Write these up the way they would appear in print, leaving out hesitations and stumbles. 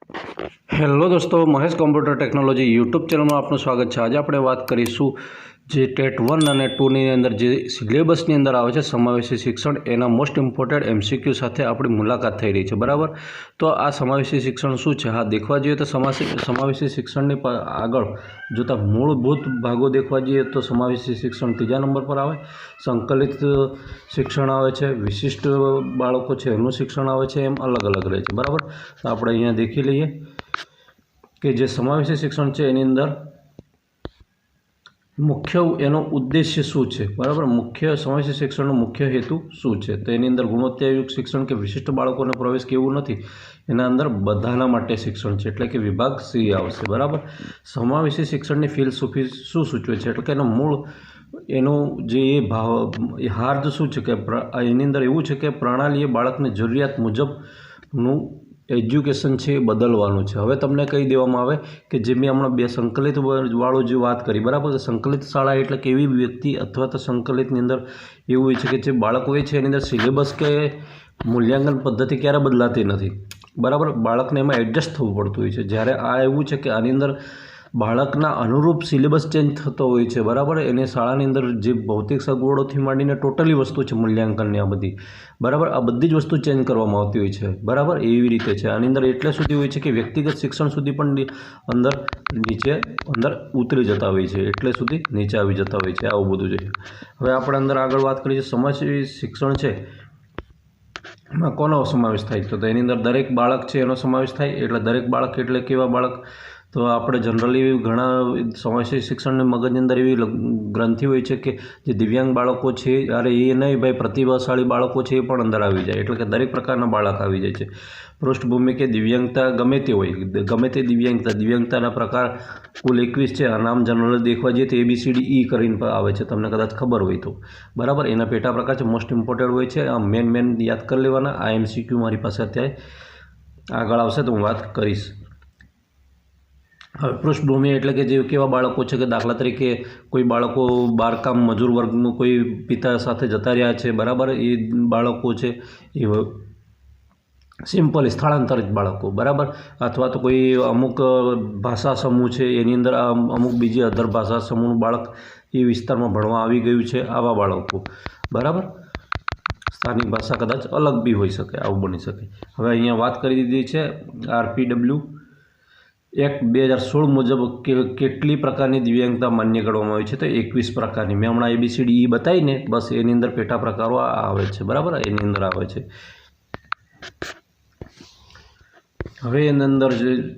Hello દોસ્તો, Mahesh computer technology YouTube ચેનલમાં આપનું સ્વાગત છે। આજે આપણે વાત કરીશું જે ટેટ 1 અને 2ની અંદર જે સિલેબસની અંદર આવે છે સમાવેશી શિક્ષણ, એના મોસ્ટ ઇમ્પોર્ટન્ટ એમસીક્યુ સાથે આપણી મુલાકાત થઈ રહી છે, બરાબર। તો આ સમાવેશી શિક્ષણ શું છે? હા, દેખવા જોઈએ તો સમાવેશી શિક્ષણની આગળ જોતા મૂળભૂત ભાગો દેખવા જઈએ તો સમાવેશી શિક્ષણ ત્રીજા નંબર પર આવે, સંકલિત શિક્ષણ આવે છે, વિશિષ્ટ બાળકો છે એનું શિક્ષણ આવે છે, એમ અલગ અલગ રહે છે, બરાબર। તો આપણે અહીંયા દેખી લઈએ કે જે સમાવેશી શિક્ષણ છે એની અંદર મુખ્ય એનો ઉદ્દેશ્ય શું છે, બરાબર। મુખ્ય સમાવેશી શિક્ષણનો મુખ્ય હેતુ શું છે? તો એની અંદર ગુણવત્તાયુક્ત શિક્ષણ કે વિશિષ્ટ બાળકોને પ્રવેશ કે એવું નથી, એના અંદર બધાના માટે શિક્ષણ છે, એટલે કે વિભાગ સી આવશે, બરાબર। સમાવેશી શિક્ષણની ફિલસૂફી શું સૂચવે છે, એટલે કે એનો મૂળ એનું જે હાર્દ શું છે કે એની અંદર એવું છે કે પ્રણાલીએ બાળકની જરૂરિયાત મુજબનું એજ્યુકેશન છે એ બદલવાનું છે। હવે તમને કહી દેવામાં આવે કે જે મેં હમણાં બે સંકલિત વાળું જે વાત કરી, બરાબર। સંકલિત શાળા એટલે કે એવી વ્યક્તિ અથવા તો સંકલિતની અંદર એવું હોય છે કે જે બાળક હોય છે એની અંદર સિલેબસ કે મૂલ્યાંકન પદ્ધતિ ક્યારે બદલાતી નથી, બરાબર। બાળકને એમાં એડજસ્ટ થવું પડતું હોય છે। જ્યારે આ એવું છે કે આની અંદર બાળકના અનુરૂપ સિલેબસ ચેન્જ થતો હોય છે, બરાબર। એને શાળાની અંદર જે ભૌતિક સગવડોથી માંડીને ટોટલી વસ્તુ છે મૂલ્યાંકનની આ બધી, બરાબર, આ બધી જ વસ્તુ ચેન્જ કરવામાં આવતી હોય છે, બરાબર। એવી રીતે છે આની અંદર એટલે સુધી હોય છે કે વ્યક્તિગત શિક્ષણ સુધી પણ અંદર ઉતરી જતા હોય છે, એટલે સુધી નીચે આવી જતા હોય છે, આવું બધું છે। હવે આપણે અંદર આગળ વાત કરીએ સમાવેશી શિક્ષણ છે એમાં કોનો સમાવેશ થાય? તો એની અંદર દરેક બાળક છે એનો સમાવેશ થાય, એટલે દરેક બાળક એટલે કેવા બાળક? તો આપણે જનરલી ઘણા સમાવેશી શિક્ષણની મગજની અંદર એવી ગ્રંથિ હોય છે કે જે દિવ્યાંગ બાળકો છે, અરે એ નહીં ભાઈ, પ્રતિભાશાળી બાળકો છે એ પણ અંદર આવી જાય, એટલે કે દરેક પ્રકારના બાળક આવી જાય છે। પૃષ્ઠભૂમિ કે દિવ્યાંગતા ગમે તે હોય, ગમે તે દિવ્યાંગતાના પ્રકાર કુલ 21 છે। આ નામ જનરલી દેખવા જઈએ તો ABCDE કરીને આવે છે, તમને કદાચ ખબર હોય તો, બરાબર। એના પેટા પ્રકાર છે, મોસ્ટ ઇમ્પોર્ટન્ટ હોય છે, આ મેન યાદ કરી લેવાના। આ MCQ મારી પાસે અત્યારે આગળ આવશે તો હું વાત કરીશ। હવે પૃષ્ઠભૂમિ એટલે કે જે કેવા બાળકો છે કે દાખલા તરીકે કોઈ બાળકો બારકામ મજૂર વર્ગનું કોઈ પિતા સાથે જતા રહ્યા છે, બરાબર, એ બાળકો છે એ સિમ્પલ સ્થળાંતરિત બાળકો, બરાબર। અથવા તો કોઈ અમુક ભાષા સમૂહ છે એની અંદર અમુક બીજી અધર ભાષા સમૂહનું બાળક એ વિસ્તારમાં ભણવા આવી ગયું છે, આવા બાળકો, બરાબર। સ્થાનિક ભાષા કદાચ અલગ બી હોઈ શકે, આવું બની શકે। હવે અહીંયા વાત કરી દીધી છે RPW એક્ટ 2016 મુજબ કેટલી પ્રકારની દિવ્યાંગતા માન્ય કરવામાં આવી છે? તો 21 પ્રકારની। મેં હમણાં ABCDE બતાવીને બસ એની અંદર પેટા પ્રકારો આવે છે, બરાબર, એની અંદર આવે છે। હવે એની અંદર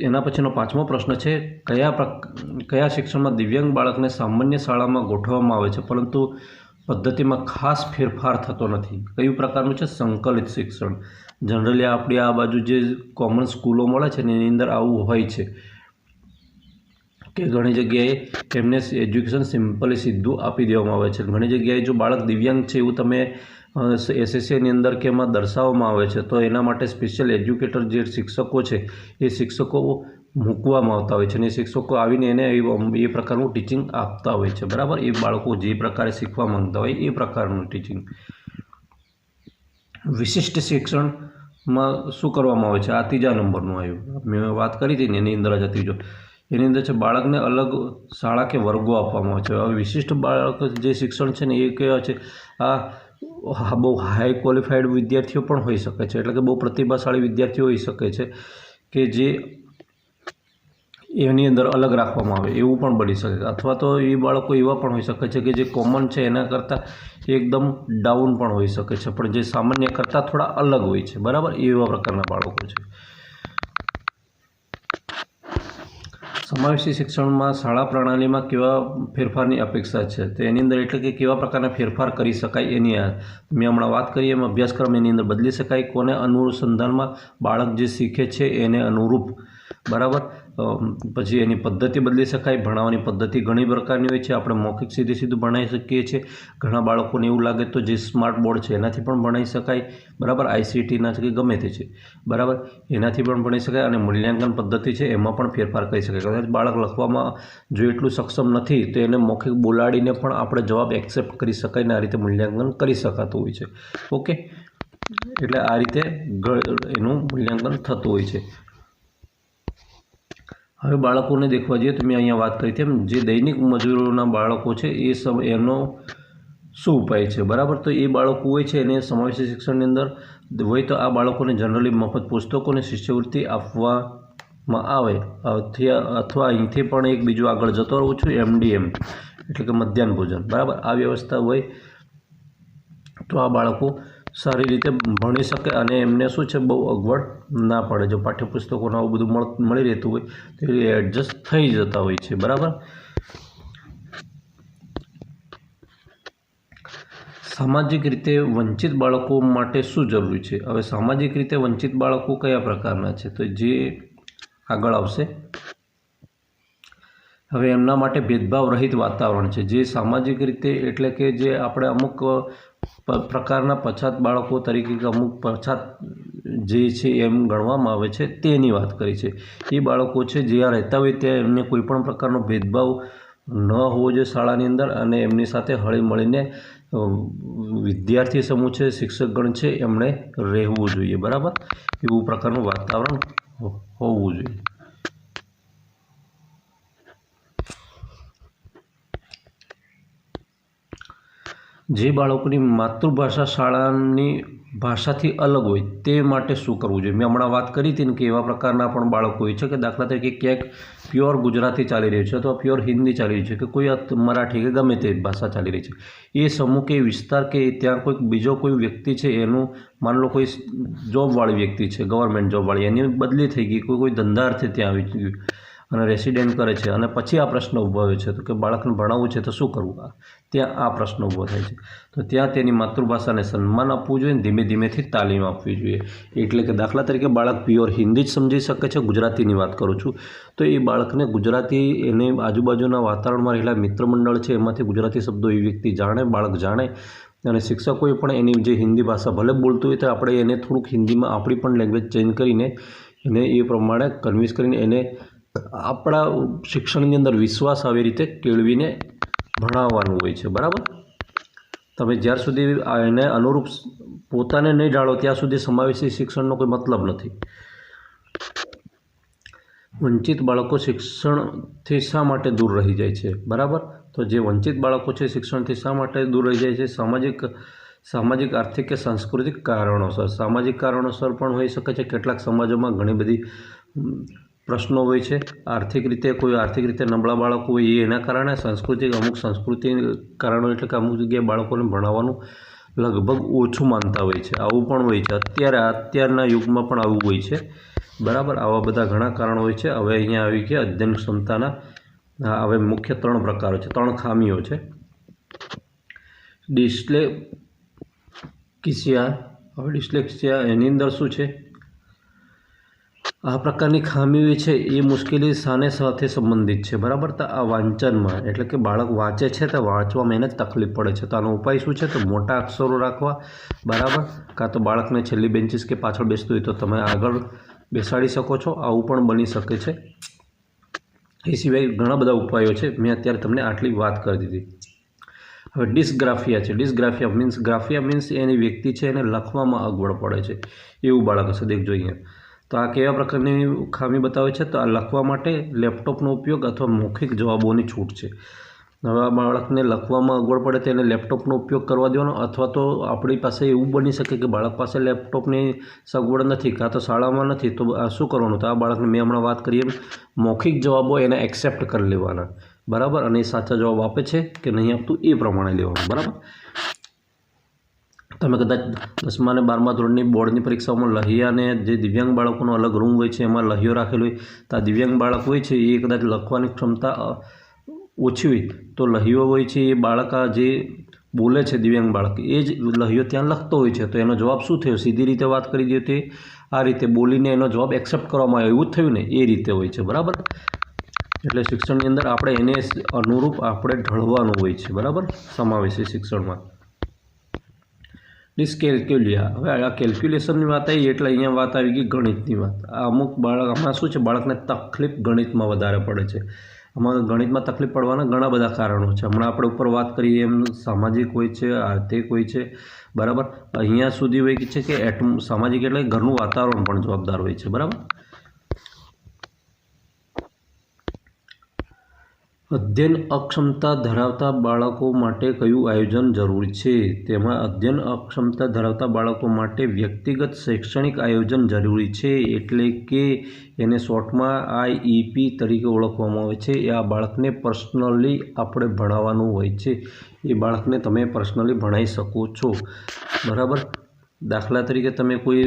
એના પછીનો 5મો પ્રશ્ન છે, કયા શિક્ષણમાં દિવ્યાંગ બાળકને સામાન્ય શાળામાં ગોઠવવામાં આવે છે પરંતુ પદ્ધતિમાં ખાસ ફેરફાર થતો નથી? કયું પ્રકારનું છે? સંકલિત શિક્ષણ। જનરલી આપણી આ બાજુ જે કોમન સ્કૂલો મળે છે ને એની અંદર આવું હોય છે કે ઘણી જગ્યાએ એમને એજ્યુકેશન સિમ્પલી સીધું આપી દેવામાં આવે છે। ઘણી જગ્યાએ જો બાળક દિવ્યાંગ છે એવું તમે SSAની અંદર કે એમાં દર્શાવવામાં આવે છે તો એના માટે સ્પેશિયલ એજ્યુકેટર જે શિક્ષકો છે એ શિક્ષકો મૂકવામાં આવતા હોય છે અને એ શિક્ષકો આવીને એને એ પ્રકારનું ટીચિંગ આપતા હોય છે, બરાબર। એ બાળકો જે પ્રકારે શીખવા માંગતા હોય એ પ્રકારનું ટીચિંગ। વિશિષ્ટ શિક્ષણમાં શું કરવામાં આવે છે? આ ત્રીજા નંબરનું આવ્યું, મેં વાત કરી હતી ને એની અંદર જ ત્રીજો। એની અંદર છે બાળકને અલગ શાળા કે વર્ગો આપવામાં આવે છે। હવે વિશિષ્ટ બાળક જે શિક્ષણ છે ને એ કેવા છે? આ બહુ હાઈ ક્વોલિફાઈડ વિદ્યાર્થીઓ પણ હોઈ શકે છે, એટલે કે બહુ પ્રતિભાશાળી વિદ્યાર્થીઓ હોઈ શકે છે કે જે એની અંદર અલગ રાખવામાં આવે એવું પણ બની શકે, અથવા તો એ બાળકો એવા પણ હોઈ શકે છે કે જે કોમન છે એના કરતાં એકદમ ડાઉન પણ હોઈ શકે છે, પણ જે સામાન્ય કરતાં થોડા અલગ હોય છે, બરાબર, એવા પ્રકારના બાળકો છે। સમાવેશી શિક્ષણમાં શાળા પ્રણાલીમાં કેવા ફેરફારની અપેક્ષા છે? તો એની અંદર એટલે કે કેવા પ્રકારના ફેરફાર કરી શકાય એની મેં હમણાં વાત કરી એમ અભ્યાસક્રમ એની અંદર બદલી શકાય, કોને અનુસંધાનમાં બાળક જે શીખે છે એને અનુરૂપ, બરાબર। પછી એની પદ્ધતિ બદલી શકાય, ભણાવવાની પદ્ધતિ ઘણી પ્રકારની હોય છે। આપણે મૌખિક સીધું ભણાવી શકીએ છીએ, ઘણા બાળકોને એવું લાગે તો જે સ્માર્ટ બોર્ડ છે એનાથી પણ ભણાવી શકાય, બરાબર, ICTના છે કે ગમે તે છે, બરાબર, એનાથી પણ ભણી શકાય। અને મૂલ્યાંકન પદ્ધતિ છે એમાં પણ ફેરફાર કરી શકાય, કદાચ બાળક લખવામાં જો એટલું સક્ષમ નથી તો એને મૌખિક બોલાડીને પણ આપણે જવાબ એક્સેપ્ટ કરી શકાય ને આ રીતે મૂલ્યાંકન કરી શકાતું હોય છે, ઓકે। એટલે આ રીતે એનું મૂલ્યાંકન થતું હોય છે। હવે બાળકોને દેખવા જઈએ તો મેં અહીંયા વાત કરી તેમ જે દૈનિક મજૂરોના બાળકો છે એ એનો શું ઉપાય છે, બરાબર. તો એ બાળકો હોય છે એને સમાવેશી શિક્ષણની અંદર હોય તો આ બાળકોને જનરલી મફત પુસ્તકો અને શિષ્યવૃત્તિ આપવામાં આવે અથવા અહીંથી પણ એક બીજું આગળ જતો રહું છું MDM એટલે કે મધ્યાહન ભોજન, બરાબર. આ વ્યવસ્થા હોય તો આ બાળકો સારી રીતે ભણી શકે અને એમને શું છે બહુ અગવડ ના પડે. જો પાઠ્યપુસ્તકોને આવું બધું મળી રહેતું હોય તો એ એડજસ્ટ થઈ જતા હોય છે, બરાબર. સામાજિક રીતે વંચિત બાળકો માટે શું જરૂરી છે? હવે સામાજિક રીતે વંચિત બાળકો કયા પ્રકારના છે તો જે આગળ આવશે. હવે એમના માટે ભેદભાવ રહિત વાતાવરણ છે. જે સામાજિક રીતે એટલે કે જે આપણે અમુક પ્રકારના પછાત બાળકો તરીકે અમુક પછાત જે છે એમ ગણવામાં આવે છે તેની વાત કરી છે. એ બાળકો છે જ્યાં રહેતા હોય ત્યાં એમને કોઈ પણ પ્રકારનો ભેદભાવ ન હોવો જોઈએ શાળાની અંદર અને એમની સાથે હળી મળીને વિદ્યાર્થી સમૂહ છે, શિક્ષકગણ છે એમણે રહેવું જોઈએ, બરાબર. એવું પ્રકારનું વાતાવરણ હોવું જોઈએ. જે બાળકોની માતૃભાષા શાળાની ભાષાથી અલગ હોય તે માટે શું કરવું જોઈએ? મેં હમણાં વાત કરી હતી ને કે એવા પ્રકારના પણ બાળકો હોય છે કે દાખલા તરીકે ક્યાંક પ્યોર ગુજરાતી ચાલી રહ્યું છે અથવા પ્યોર હિન્દી ચાલી રહ્યું છે કે કોઈ મરાઠી કે ગમે તે ભાષા ચાલી રહી છે. એ સમૂહ કે વિસ્તાર કે ત્યાં કોઈક બીજો કોઈ વ્યક્તિ છે એનું માન લો કોઈ જોબવાળી વ્યક્તિ છે, ગવર્મેન્ટ જોબવાળી, એની બદલી થઈ ગઈ, કોઈ ધંધાર્થે ત્યાં આવી ગયું અને રેસિડેન્ટ કરે છે અને પછી આ પ્રશ્ન ઉદ્ભવે છે તો કે બાળકને ભણાવવું છે તો શું કરવું? ત્યાં આ પ્રશ્ન ઊભો થાય છે. તો ત્યાં તેની માતૃભાષાને સન્માન આપવું જોઈએ અને ધીમે ધીમેથી તાલીમ આપવી જોઈએ. એટલે કે દાખલા તરીકે બાળક પ્યોર હિન્દી જ સમજી શકે છે, ગુજરાતીની વાત કરું છું, તો એ બાળકને ગુજરાતી એને આજુબાજુના વાતાવરણમાં રહેલા મિત્ર મંડળ છે એમાંથી ગુજરાતી શબ્દો એ વ્યક્તિ જાણે, બાળક જાણે અને શિક્ષકોએ પણ એની જે હિન્દી ભાષા ભલે બોલતું હોય તો આપણે એને થોડુંક હિન્દીમાં આપણી પણ લેંગ્વેજ ચેન્જ કરીને એને એ પ્રમાણે કન્વિન્સ કરીને એને આપણા શિક્ષણની અંદર વિશ્વાસ આવી રીતે કેળવીને ભણાવવાનું હોય છે, બરાબર. તમે જ્યાર સુધી એને અનુરૂપ પોતાને નહીં ઢાળો ત્યાં સુધી સમાવેશી શિક્ષણનો કોઈ મતલબ નથી. વંચિત બાળકો શિક્ષણથી શા માટે દૂર રહી જાય છે, બરાબર. તો જે વંચિત બાળકો છે શિક્ષણથી શા માટે દૂર રહી જાય છે? સામાજિક આર્થિક કે સાંસ્કૃતિક કારણોસર. સામાજિક કારણોસર પણ હોઈ શકે છે. કેટલાક સમાજોમાં ઘણી બધી પ્રશ્નો હોય છે. આર્થિક રીતે નબળા બાળકો હોય એ એના કારણે, અમુક સંસ્કૃતિ કારણો એટલે કે અમુક જગ્યાએ બાળકોને ભણાવવાનું લગભગ ઓછું માનતા હોય છે. આવું પણ હોય છે. અત્યારના યુગમાં પણ આવું હોય છે, બરાબર. આવા બધા ઘણા કારણો હોય છે. હવે અહીંયા આવી ગયા અધ્યયન ક્ષમતાના હવે મુખ્ય 3 પ્રકારો છે, 3 ખામીઓ છે. ડિસ્લેક્સિયા એની અંદર શું છે? આ પ્રકારની ખામી છે એ મુશ્કેલી સાથે સંબંધિત છે, બરાબર. તો આ વાંચનમાં એટલે કે બાળક વાંચે છે તો વાંચવામાં એને તકલીફ પડે છે. તો આનો ઉપાય શું છે? તો મોટા અક્ષરો રાખવા, બરાબર. કાં તો બાળકને છેલ્લી બેન્ચીસ કે પાછળ બેસતું હોય તો તમે આગળ બેસાડી શકો છો, આવું પણ બની શકે છે. એ સિવાય ઘણા બધા ઉપાયો છે, મેં અત્યારે તમને આટલી વાત કરી દીધી. હવે ડિસ્ગ્રાફિયા છે. ગ્રાફિયા મીન્સ એની વ્યક્તિ છે એને લખવામાં અગવડ પડે છે એવું બાળક હશે. દેખજો અહીંયા. તો આ કેવા પ્રકારની ખામી બતાવે છે? તો આ લખવા માટે લેપટોપનો ઉપયોગ અથવા મૌખિક જવાબોની છૂટ છે. હવે આ બાળકને લખવામાં અગવડ પડે તો એને લેપટોપનો ઉપયોગ કરવા દેવાનો, અથવા તો આપણી પાસે એવું બની શકે કે બાળક પાસે લેપટોપની સગવડ નથી કાં તો શાળામાં નથી, તો આ શું કરવાનું? તો આ બાળકને મેં હમણાં વાત કરી એમ મૌખિક જવાબો એને એક્સેપ્ટ કરી લેવાના, બરાબર. અને એ સાચા જવાબ આપે છે કે નહીં આપતું એ પ્રમાણે લેવાનું, બરાબર. તમે કદાચ 10મા અને 12મા ધોરણની બોર્ડની પરીક્ષાઓમાં લહિયાને જે દિવ્યાંગ બાળકોનો અલગ રૂમ હોય છે એમાં લહિયો રાખેલો હોય તો આ દિવ્યાંગ બાળક હોય છે એ કદાચ લખવાની ક્ષમતા ઓછી હોય તો લહિયો હોય છે એ બાળક જે બોલે છે દિવ્યાંગ બાળક એ જ લહિયો ત્યાં લખતો હોય છે. તો એનો જવાબ શું થયો? સીધી રીતે વાત કરી દઈએ તો આ રીતે બોલીને એનો જવાબ એક્સેપ્ટ કરવામાં આવ્યો, એવું જ થયું ને? એ રીતે હોય છે, બરાબર. એટલે શિક્ષણની અંદર આપણે એને અનુરૂપ આપણે ઢળવાનું હોય છે, બરાબર. સમાવેશી શિક્ષણમાં ડિસ્કેલ્ક્યુલિયા. હવે આ કેલ્ક્યુલેશનની વાત આવી એટલે અહીંયા વાત આવી ગઈ ગણિતની વાત. આ અમુક આમાં શું છે? બાળકને તકલીફ ગણિતમાં વધારે પડે છે. આમાં ગણિતમાં તકલીફ પડવાના ઘણા બધા કારણો છે. હમણાં આપણે ઉપર વાત કરીએ એમ સામાજિક હોય છે, આર્થિક હોય છે, બરાબર. અહીંયા સુધી હોય છે કે સામાજિક એટલે ઘરનું વાતાવરણ પણ જવાબદાર હોય છે, બરાબર. અધ્યયન અક્ષમતા ધરાવતા બાળકો માટે કયું આયોજન જરૂરી છે? તેમાં અધ્યયન અક્ષમતા ધરાવતા બાળકો માટે વ્યક્તિગત શૈક્ષણિક આયોજન જરૂરી છે, એટલે કે એને શોર્ટમાં IEP તરીકે ઓળખવામાં આવે છે. આ બાળકને પર્સનલી આપણે ભણાવવાનું હોય છે. એ બાળકને તમે પર્સનલી ભણાવી શકો છો, બરાબર. દાખલા તરીકે તમે કોઈ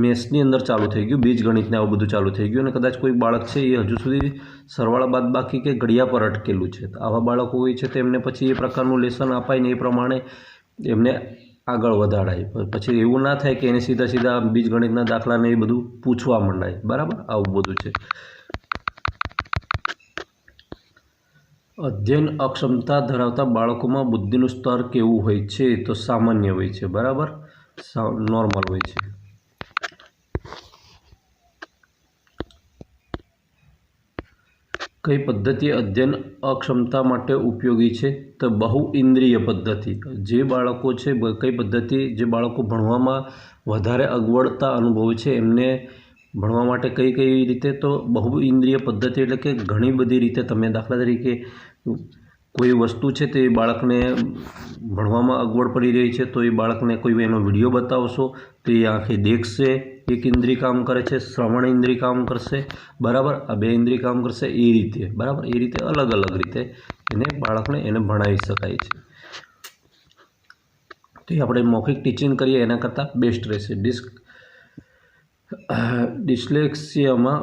મેથ્સની અંદર ચાલુ થઈ ગયું, બીજગણિતને આવું બધું ચાલુ થઈ ગયું, અને કદાચ કોઈ બાળક છે એ હજુ સુધી સરવાળા બાદબાકી કે ઘડિયા પર અટકેલું છે. તો આવા બાળકો હોય છે તો એમને પછી એ પ્રકારનું લેસન અપાય ને એ પ્રમાણે એમને આગળ વધારાય. પછી એવું ના થાય કે એને સીધા સીધા બીજગણિતના દાખલાને એ બધું પૂછવા માંડાય, બરાબર. આવું બધું છે. અધ્યયન અક્ષમતા ધરાવતા બાળકોમાં બુદ્ધિનું સ્તર કેવું હોય છે? તો સામાન્ય હોય છે, બરાબર. નોર્મલ હોય છે. કઈ પદ્ધતિ અધ્યયન અક્ષમતા માટે ઉપયોગી છે? તો બહુઇન્દ્રિય પદ્ધતિ. જે બાળકો છે, કઈ પદ્ધતિ જે બાળકો ભણવામાં વધારે અગવડતા અનુભવે છે એમને ભણવા માટે કઈ રીતે? તો બહુઇન્દ્રિય પદ્ધતિ એટલે કે ઘણી બધી રીતે તમે દાખલા તરીકે કોઈ વસ્તુ છે તે બાળકને ભણવામાં અગવડ પડી રહી છે તો એ બાળકને કોઈ એનો વિડીયો બતાવશો તો એ આંખે દેખશે. એક ઇન્દ્રિય કામ કરે છે, શ્રવણ ઇન્દ્રિય કામ કરશે, બરાબર. આ બે ઇન્દ્રિય કામ કરશે એ રીતે, બરાબર. એ રીતે અલગ અલગ રીતે બાળકને ભણાવી શકાય છે. તો એ આપણે મૌખિક ટીચિંગ કરીએ એના કરતાં બેસ્ટ રહેશે. ડિસ્લેક્સિયામાં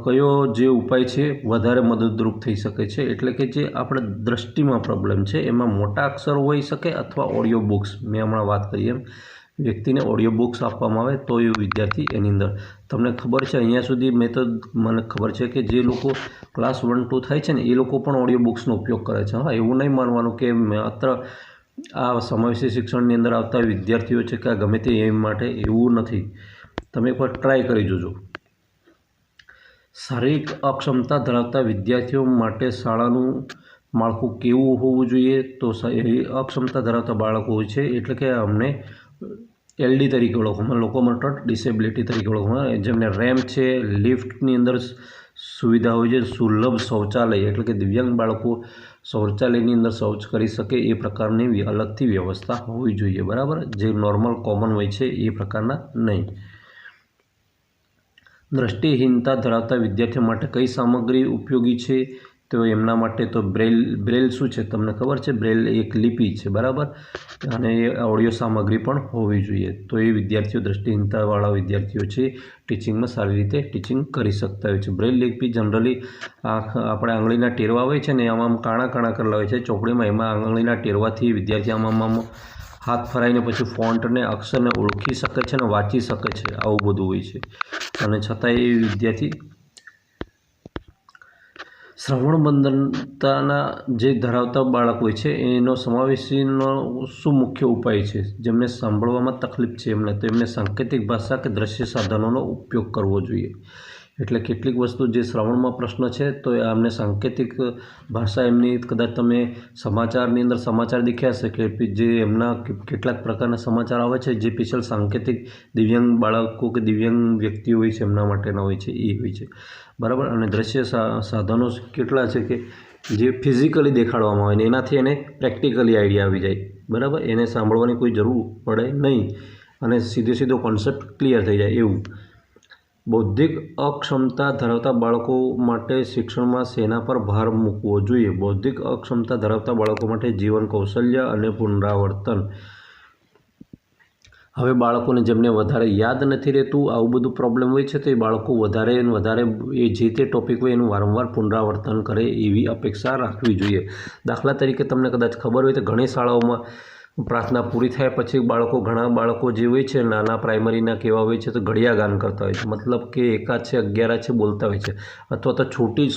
કયો જે ઉપાય છે વધારે મદદરૂપ થઈ શકે છે? એટલે કે જે આપણે દ્રષ્ટિમાં પ્રોબ્લેમ છે એમાં મોટા અક્ષર હોઈ શકે અથવા ઓડિયો બુક્સ. મેં હમણાં વાત કરી એમ વ્યક્તિને ઓડિયો બુક્સ આપવામાં આવે તો એ વિદ્યાર્થી એની અંદર. તમને ખબર છે અહીંયા સુધી મને ખબર છે કે જે લોકો ક્લાસ 1, 2 થાય છે ને એ લોકો પણ ઓડિયો બુક્સનો ઉપયોગ કરે છે. હા, એવું નહીં માનવાનું કે માત્ર આ સમાવેશી શિક્ષણની અંદર આવતા વિદ્યાર્થીઓ છે કે આ ગમે તે એમ માટે, એવું નથી. તમે એકવાર ટ્રાય કરી જોજો. શારીરિક અક્ષમતા ધરાવતા વિદ્યાર્થીઓ માટે શાળાનું માળખું કેવું હોવું જોઈએ? તો અક્ષમતા ધરાવતા બાળકો હોય છે એટલે કે અમને LD તરીકે ઓળખવામાં, લોકોમોટર ડિસેબિલિટી તરીકે ઓળખવામાં, જેમને રેમ્પ છે, લિફ્ટની અંદર સુવિધા હોય છે, સુલભ શૌચાલય એટલે કે દિવ્યાંગ બાળકો શૌચાલયની અંદર શૌચ કરી શકે એ પ્રકારની અલગથી વ્યવસ્થા હોવી જોઈએ, બરાબર. જે નોર્મલ કોમન હોય છે એ પ્રકારના નહીં. દ્રષ્ટિહીનતા ધરાવતા વિદ્યાર્થીઓ માટે કઈ સામગ્રી ઉપયોગી છે? તો એમના માટે તો બ્રેલ શું છે તમને ખબર છે? બ્રેલ એક લિપિ છે, બરાબર. અને એ ઓડિયો સામગ્રી પણ હોવી જોઈએ. તો એ વિદ્યાર્થીઓ, દ્રષ્ટિહીનતાવાળા વિદ્યાર્થીઓ છે, ટીચિંગમાં સારી રીતે ટીચિંગ કરી શકતા હોય છે. બ્રેલ લિપિ જનરલી આપણે આંગળીના ટેરવા હોય છે ને આમાં કાણા કાણા કરેલા હોય છે ચોપડીમાં, એમાં આંગળીના ટેરવાથી વિદ્યાર્થી આમાં હાથ ફરાઈને પછી ફોન્ટને, અક્ષરને ઓળખી શકે છે અને વાંચી શકે છે. આવું બધું હોય છે. અને છતાંય એ વિદ્યાર્થી શ્રવણ બંધનતાના જે ધરાવતા બાળક હોય છે એનો સમાવેશીનો શું મુખ્ય ઉપાય છે? જેમને સાંભળવામાં તકલીફ છે એમને સાંકેતિક ભાષા કે દ્રશ્ય સાધનોનો ઉપયોગ કરવો જોઈએ. એટલે કેટલીક વસ્તુ જે શ્રવણમાં પ્રશ્ન છે તો એમને સાંકેતિક ભાષા એમની કદાચ તમે સમાચારની અંદર સમાચાર દેખ્યા હશે કે જે એમના કેટલાક પ્રકારના સમાચાર આવે છે જે સ્પેશિયલ સાંકેતિક દિવ્યાંગ બાળકો કે દિવ્યાંગ વ્યક્તિઓ હોય છે એમના માટેના હોય છે, એ હોય છે, બરાબર. અને દ્રશ્ય સાધનો કેટલા છે કે જે ફિઝિકલી દેખાડવામાં આવે ને એનાથી એને પ્રેક્ટિકલી આઈડિયા આવી જાય, બરાબર. એને સાંભળવાની કોઈ જરૂર પડે નહીં અને સીધો કોન્સેપ્ટ ક્લિયર થઈ જાય એવું. બૌદ્ધિક અક્ષમતા ધરાવતા બાળકો માટે શિક્ષણમાં શેના પર ભાર મૂકવો જોઈએ? બૌદ્ધિક અક્ષમતા ધરાવતા બાળકો માટે જીવન કૌશલ્ય અને પુનરાવર્તન. હવે બાળકોને જેમને વધારે યાદ નથી રહેતું, આવું બધું પ્રોબ્લેમ હોય છે, તો એ બાળકો વધારે એ જે તે ટૉપિક હોય એનું વારંવાર પુનરાવર્તન કરે એવી અપેક્ષા રાખવી જોઈએ. દાખલા તરીકે તમને કદાચ ખબર હોય તો ઘણી શાળાઓમાં પ્રાર્થના પૂરી થયા પછી ઘણા બાળકો જે હોય છે નાના પ્રાઇમરીના કેવા હોય છે તો ઘડિયા ગાન કરતા હોય છે. મતલબ કે એકાદ છે, 11 છે બોલતા હોય છે, અથવા તો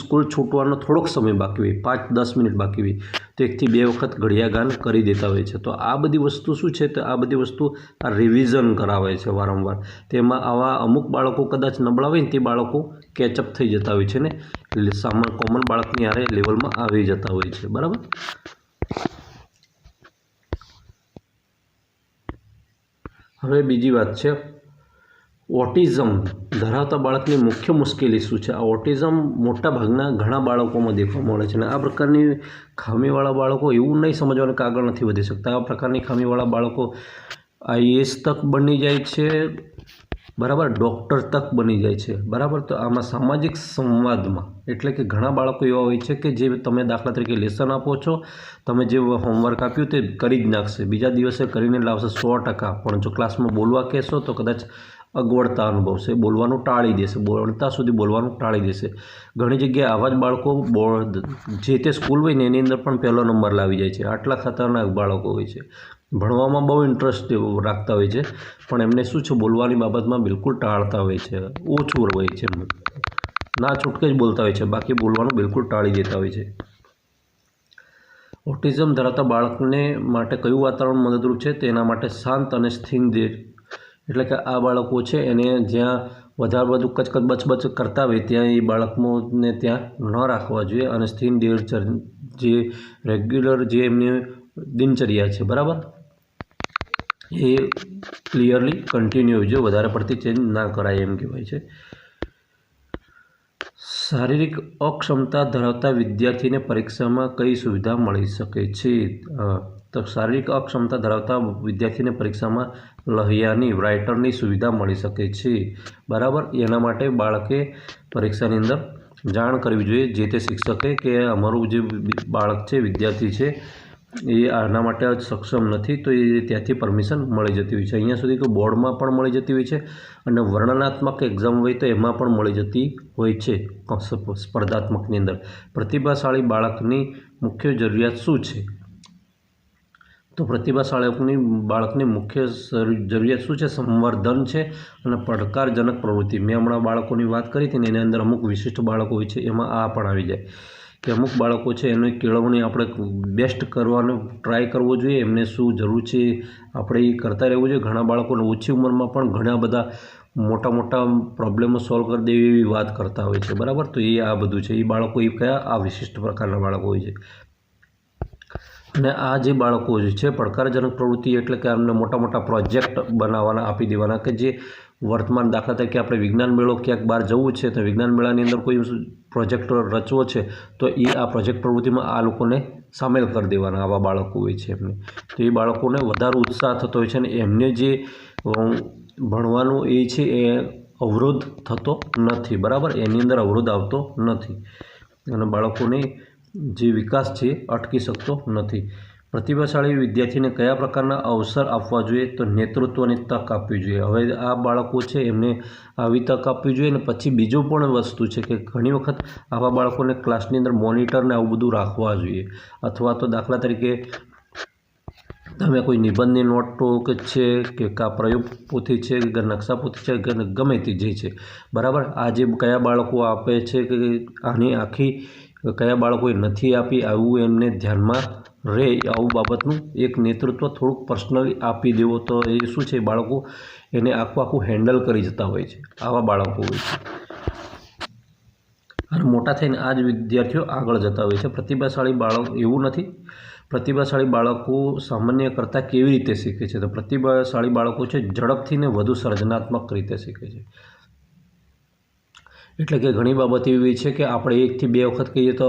સ્કૂલ છૂટવાનો થોડોક સમય બાકી હોય, 5-10 મિનિટ બાકી હોય તો 1 થી 2 વખત ઘડિયા ગાન કરી દેતા હોય છે. તો આ બધી વસ્તુ શું છે? તો આ બધી વસ્તુ આ રિવિઝન કરાવે છે વારંવાર. તેમાં આવા અમુક બાળકો કદાચ નબળા હોય ને તે બાળકો કેચઅપ થઈ જતા હોય છે ને કોમન બાળકની હારે લેવલમાં આવી જતા હોય છે, બરાબર. હવે બીજી વાત છે ઓટિઝમ ધરાવતા બાળકની મુખ્ય મુશ્કેલી શું છે? આ ઓટિઝમ મોટાભાગના ઘણા બાળકોમાં દેખવા મળે છે અને આ પ્રકારની ખામીવાળા બાળકો એવું નહીં સમજવાનું કે આગળ નથી વધી શકતા. આ પ્રકારની ખામીવાળા બાળકો IAS તક બની જાય છે, બરાબર, ડૉક્ટર તક બની જાય છે, બરાબર. તો આમાં સામાજિક સંવાદમાં એટલે કે ઘણા બાળકો એવા હોય છે કે જે તમે દાખલા તરીકે લેસન આપો છો, તમે જે હોમવર્ક આપ્યું તે કરી જ નાખશે, બીજા દિવસે કરીને લાવશે 100%, પણ જો ક્લાસમાં બોલવા કહેશો તો કદાચ અગવડતા અનુભવશે, બોલવાનું ટાળી દેશે, બોલતા સુધી બોલવાનું ટાળી દેશે. ઘણી જગ્યાએ આવા જ બાળકો જે તે સ્કૂલ હોય ને એની અંદર પણ પહેલો નંબર લાવી જાય છે. આટલા ખતરનાક બાળકો હોય છે. ભણવામાં બહુ ઇન્ટરેસ્ટ રાખતા હોય છે, પણ એમને શું છે, બોલવાની બાબતમાં બિલકુલ ટાળતા હોય છે, ઓછું હોય છે, એમને ના છૂટકે જ બોલતા હોય છે, બાકી બોલવાનું બિલકુલ ટાળી દેતા હોય છે. ઓટિઝમ ધરાવતા બાળકને માટે કયું વાતાવરણ મદદરૂપ છે? તેના માટે શાંત અને સ્થિર, એટલે કે આ બાળકો છે એને જ્યાં વધારે બધું કચકચ બચબચ કરતા હોય ત્યાં એ બાળકોને ત્યાં ન રાખવા જોઈએ અને સ્થિર જે રેગ્યુલર જે એમની દિનચર્યા છે, બરાબર, એ ક્લિયરલી કન્ટિન્યુ હોવી જોઈએ, વધારે પડતી ચેન્જ ના કરાય એમ કહેવાય છે. શારીરિક અક્ષમતા ધરાવતા વિદ્યાર્થીને પરીક્ષામાં કઈ સુવિધા મળી શકે છે? તો શારીરિક અક્ષમતા ધરાવતા વિદ્યાર્થીને પરીક્ષામાં લહિયાની રાઇટરની સુવિધા મળી શકે છે, બરાબર. એના માટે બાળકે પરીક્ષાની અંદર જાણ કરવી જોઈએ જે તે શિક્ષકે કે અમારું જે બાળક છે, વિદ્યાર્થી છે, એ આના માટે સક્ષમ નથી, તો એ ત્યાંથી પરમિશન મળી જતી હોય છે. અહીંયા સુધી તો બોર્ડમાં પણ મળી જતી હોય છે અને વર્ણનાત્મક એક્ઝામ હોય તો એમાં પણ મળી જતી હોય છે. સ્પર્ધાત્મકની અંદર પ્રતિભાશાળી બાળકની મુખ્ય જરૂરિયાત શું છે? તો પ્રતિભાશાળી બાળકની મુખ્ય જરૂરિયાત શું છે? સંવર્ધન છે અને પડકારજનક પ્રવૃત્તિ. મેં હમણાં બાળકોની વાત કરી હતી ને, એની અંદર અમુક વિશિષ્ટ બાળકો હોય છે, એમાં આ પણ આવી જાય કે અમુક બાળકો છે એની કેળવણી આપણે બેસ્ટ કરવાનો ટ્રાય કરવો જોઈએ, એમને શું જરૂર છે આપણે એ કરતા રહેવું જોઈએ. ઘણા બાળકોને ઓછી ઉંમરમાં પણ ઘણા બધા મોટા પ્રોબ્લેમો સોલ્વ કરી દેવી એવી વાત કરતા હોય છે, બરાબર. તો એ આ બધું છે, એ બાળકો એ કયા આ વિશિષ્ટ પ્રકારના બાળકો હોય છે. અને આ જે બાળકો છે પડકારજનક પ્રવૃત્તિ એટલે કે અમને મોટા પ્રોજેક્ટ બનાવવાના આપી દેવાના, કે જે વર્તમાન દાખલા તરીકે આપણે વિજ્ઞાન મેળો ક્યાંક બહાર જવું છે તો વિજ્ઞાન મેળાની અંદર કોઈ પ્રોજેક્ટ રચવો છે તો એ આ પ્રોજેક્ટ પ્રવૃત્તિમાં આ લોકોને સામેલ કરી દેવાના, આવા બાળકો હોય છે એમને. તો એ બાળકોને વધારે ઉત્સાહ થતો હોય છે અને એમને જે ભણવાનું એ છે એ અવરોધ થતો નથી, બરાબર, એની અંદર અવરોધ આવતો નથી અને બાળકોને જે વિકાસ છે અટકી શકતો નથી. પ્રતિભાશાળી વિદ્યાર્થીને કયા પ્રકારના અવસર આપવા જોઈએ? તો નેતૃત્વની તક આપવી જોઈએ. હવે આ બાળકો છે એમને આવી તક આપવી જોઈએ. અને પછી બીજું પણ વસ્તુ છે કે ઘણી વખત આવા બાળકોને ક્લાસની અંદર મોનિટરને આવું બધું રાખવા જોઈએ, અથવા તો દાખલા તરીકે તમે કોઈ નિબંધની નોટો કે છે કે પ્રયોગ પોથી છે કે નકશા પોથી છે કે ગમે તે જે છે, બરાબર, આ જે કયા બાળકો આપે છે કે આની આખી કયા બાળકોએ નથી આપી, આવું એમને ધ્યાનમાં રહે, આવું બાબતનું એક નેતૃત્વ થોડુંક પર્સનલી આપી દેવો તો એ શું છે, બાળકો એને આખું હેન્ડલ કરી જતા હોય છે, આવા બાળકો હોય છે અને મોટા થઈને આ જ વિદ્યાર્થીઓ આગળ જતા હોય છે. પ્રતિભાશાળી બાળક એવું નથી. પ્રતિભાશાળી બાળકો સામાન્ય કરતાં કેવી રીતે શીખે છે? તો પ્રતિભાશાળી બાળકો છે ઝડપથી ને વધુ સર્જનાત્મક રીતે શીખે છે. એટલે કે ઘણી બાબત એવી છે કે આપણે 1 થી 2 વખત કહીએ તો